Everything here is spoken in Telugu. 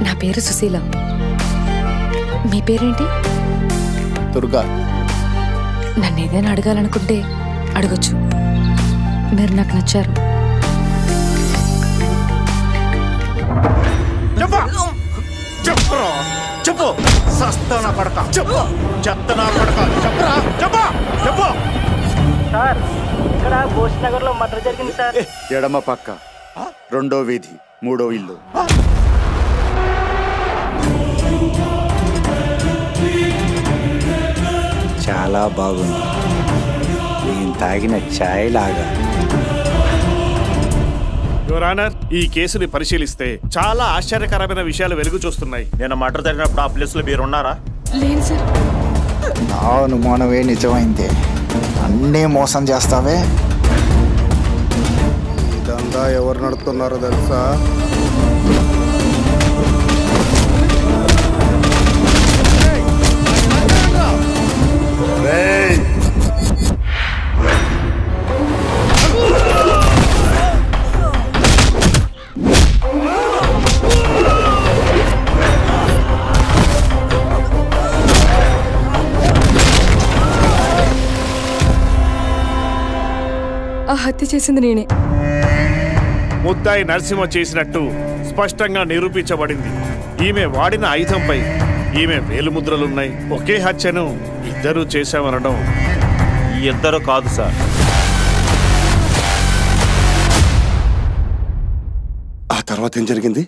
నా పేరు సుశీల. మీ పేరేంటి? దుర్గా. నన్ను ఏదైనా అడగాలనుకుంటే అడగొచ్చు. మీరు నాకు నచ్చారు. చెప్పు సస్తానా పడక చెప్పు చెత్తనా పడక చెప్పరా చెప్పు సార్, ఇక్కడ బోస్ నగర్ లో మర్డర్ జరిగింది సార్. ఎడమ పక్క 2వ వీధి 3వ ఇల్లు. చాలా బాగుంది. నేను తాగిన ఛాయ్ లాగా. యువర్ ఆనర్, ఈ కేసుని పరిశీలిస్తే చాలా ఆశ్చర్యకరమైన విషయాలు వెలుగు చూస్తున్నాయి. నేను మర్డర్ జరిగినప్పుడు ఆ ప్లేస్ లో మీరు ఉన్నారా? లేదు సార్. నా అనుమానమే నిజమైంది. అన్నీ మోసం చేస్తావే. ఇదంతా ఎవరు నడుపుతున్నారో తెలుసా? ఆ హత్య చేసింది నేనే. ముద్దాయి నరసింహ చేసినట్టు స్పష్టంగా నిరూపించబడింది. ఈమె వాడిన ఆయుధంపై ఈమె వేలుముద్రలున్నాయి. ఒకే హత్యను ఇద్దరూ చేశామనడం ఈ ఇద్దరు కాదు సార్. ఆ తర్వాత ఏం జరిగింది?